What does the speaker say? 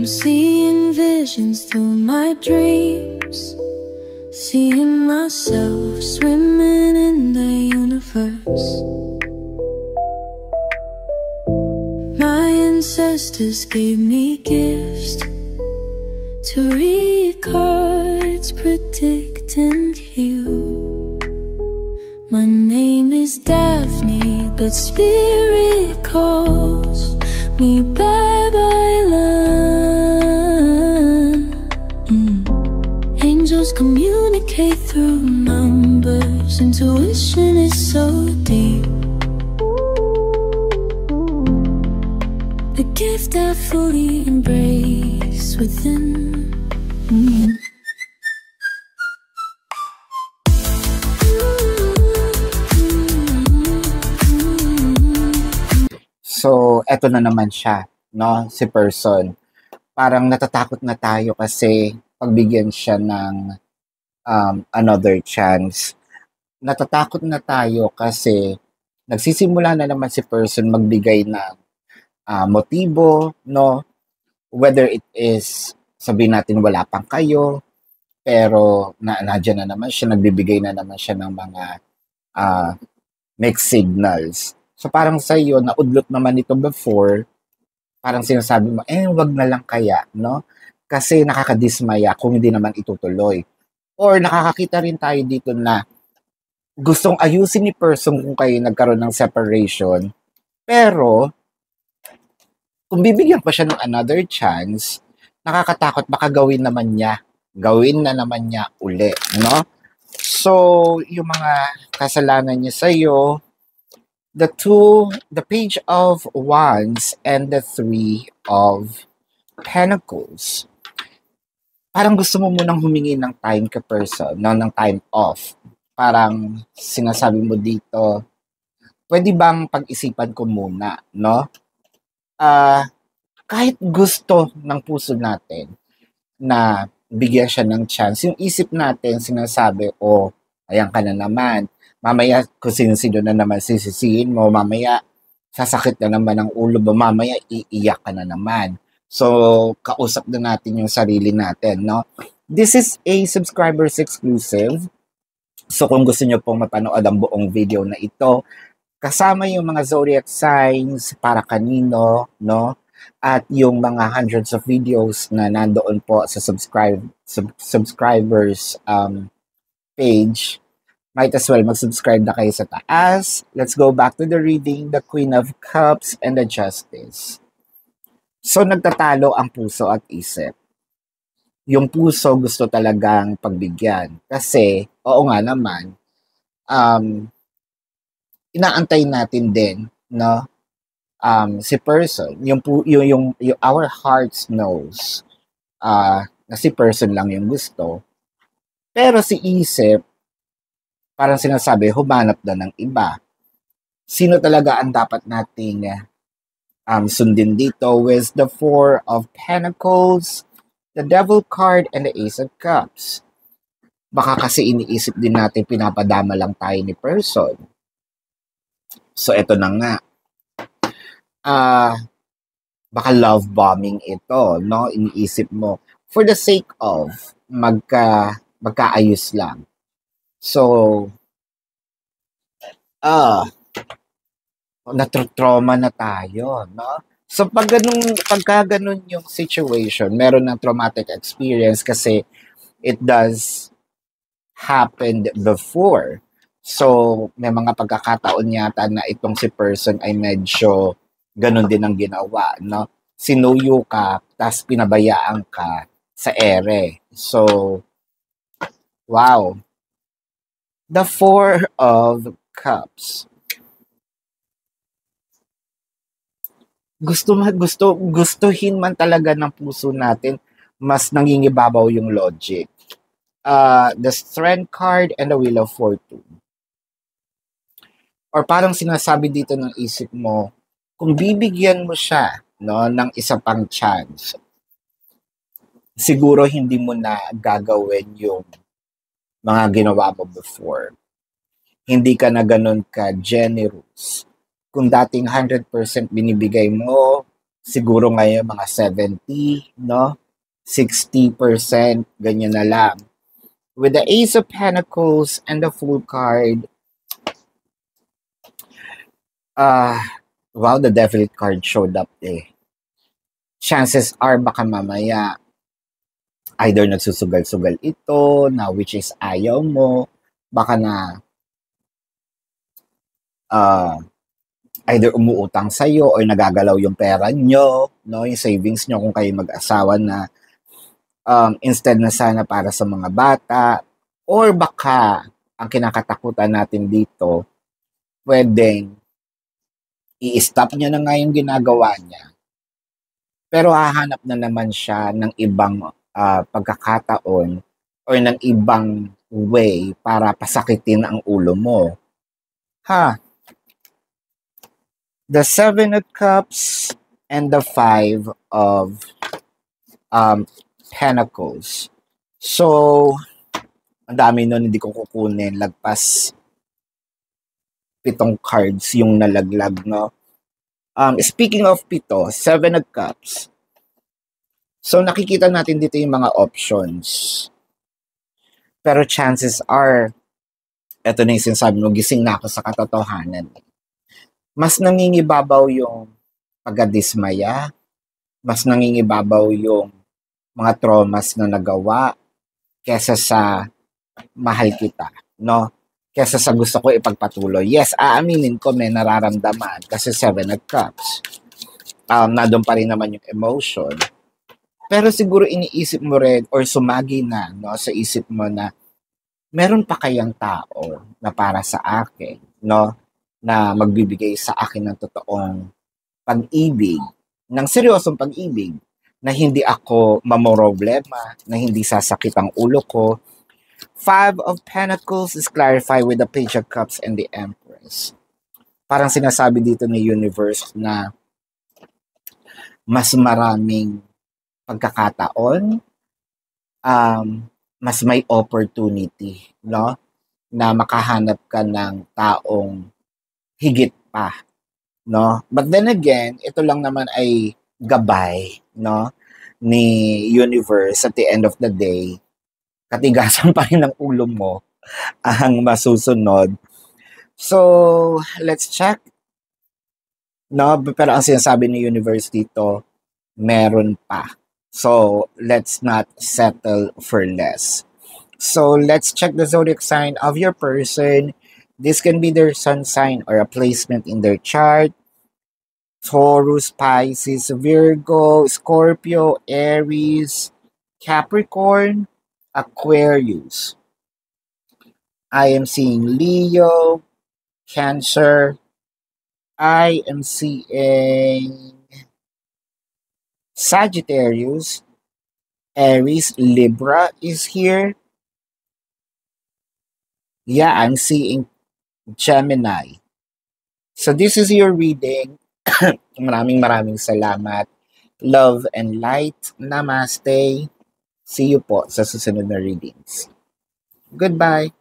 I'm seeing visions through my dreams, seeing myself swimming in the universe. My ancestors gave me gifts to read cards, predict and heal. My name is Daphne, but spirit calls me bye-bye love. Angels communicate through numbers. Intuition is so deep. The gift I fully embrace within. So, eto na naman siya, no? Si person. Parang natatakot na tayo kasi pagbigyan siya ng another chance. Natatakot na tayo kasi nagsisimula na naman si person magbigay ng motibo, no? Whether it is, sabihin natin wala pang kayo, pero nandiyan na naman siya, nagbibigay na naman siya ng mga mixed signals. So parang sa iyo, naudlot naman ito before, parang sinasabi mo, wag na lang kaya, no? Kasi nakakadismaya kung hindi naman itutuloy. Or nakakakita rin tayo dito na gustong ayusin ni person kung kayo nagkaroon ng separation, pero kung bibigyan pa siya ng another chance, nakakatakot, baka gawin na naman niya uli, no? So, yung mga kasalanan niya sa'yo, the Page of Wands and the Three of Pentacles. Parang gusto mo munang humingi ng time ka person, no? Ng time off. Parang sinasabi mo dito, pwede bang pag-isipan ko muna, no? Kahit gusto ng puso natin na bigyan siya ng chance, yung isip natin sinasabi, ayan ka na naman, mamaya kung sino-sino na naman sisisihin mo, mamaya sasakit na naman ang ulo mo, mamaya iiyak ka na naman. So, kausap na natin yung sarili natin, no? This is a subscribers exclusive. So, kung gusto nyo pong mapanood ang buong video na ito, kasama yung mga zodiac signs para kanino, no? At yung mga hundreds of videos na nandoon po sa subscribers page, might as well mag-subscribe na kayo sa taas. Let's go back to the reading, the Queen of Cups and the Justice. So, nagtatalo ang puso at isip. Yung puso gusto talagang pagbigyan. Kasi, oo nga naman, inaantay natin din, no? Si person, yung our hearts knows na si person lang yung gusto. Pero si isip, parang sinasabi, humanap na ng iba. Sino talaga ang dapat nating sundin dito with the Four of Pentacles, the Devil card, and the Ace of Cups. Baka kasi iniisip din natin pinapadama lang tayo ni person. So, eto na nga. Baka love bombing ito, no? Iniisip mo for the sake of magkaayos lang. So, natrauma na tayo, no? So, pagka ganun yung situation, meron ng traumatic experience kasi it does happened before. So, may mga pagkakataon yata na itong si person ay medyo ganun din ang ginawa, no? Sinuyo ka, tas pinabayaan ka sa ere. So, wow. The Four of Cups. Gustuhin man talaga ng puso natin, mas nangingibabaw yung logic. The Strength card and the Wheel of Fortune. Or parang sinasabi dito ng isip mo, kung bibigyan mo siya, no, ng isa pang chance, siguro hindi mo na gagawin yung mga ginawa mo before. Hindi ka na ganun ka generous. Kung dating 100% binibigay mo, siguro ngayon mga 70, no? 60%, ganyan na lang. With the Ace of Pentacles and the Fool card, wow, the Devil card showed up eh. Chances are baka mamaya either nagsusugal-sugal ito na which is ayaw mo, baka na either umuutang sa'yo or nagagalaw yung pera nyo, no? Yung savings nyo kung kayo mag-asawa na instead na sana para sa mga bata, or baka ang kinakatakutan natin dito, pwedeng i-stop niya na nga yung ginagawa niya, pero hahanap na naman siya ng ibang pagkakataon or ng ibang way para pasakitin ang ulo mo. The Seven of Cups and the Five of Pentacles. So, ang dami nun hindi ko kukunin. Lagpas 7 cards yung nalaglag, no? Speaking of 7, Seven of Cups. So, nakikita natin dito yung mga options. Pero chances are, eto na yung sinasabi mo, gising na ako sa katotohanan. Mas nangingibabaw yung pagkadismaya, mas nangingibabaw yung mga traumas na nagawa kesa sa mahal kita, no? Kesa sa gusto ko ipagpatuloy. Yes, aaminin ko may nararamdaman kasi 7 of Cups. Nandun pa rin naman yung emotion. Pero siguro iniisip mo rin or sumagi na, no, sa isip mo na meron pa kayang tao na para sa akin, no, na magbibigay sa akin ng totoong pag-ibig, ng seryosong pag-ibig, na hindi ako mamoroblema, na hindi sasakit ang ulo ko. 5 of Pentacles is clarified with the Page of Cups and the Empress. Parang sinasabi dito ni Universe na mas maraming pagkakataon, mas may opportunity, no, na makahanap ka ng taong higit pa, no? But then again, ito lang naman ay gabay, no, ni Universe. At the end of the day, katigasan pa rin ng ulo mo ang masusunod. So, let's check, no? Pero ang sinasabi ni Universe dito, meron pa. So, let's not settle for less. So, let's check the zodiac sign of your person. This can be their sun sign or a placement in their chart. Taurus, Pisces, Virgo, Scorpio, Aries, Capricorn, Aquarius. I am seeing Leo, Cancer. I am seeing Sagittarius, Aries, Libra is here. Yeah, I'm seeing Gemini. So this is your reading. Maraming salamat. Love and light. Namaste. See you po sa susunod na readings. Goodbye.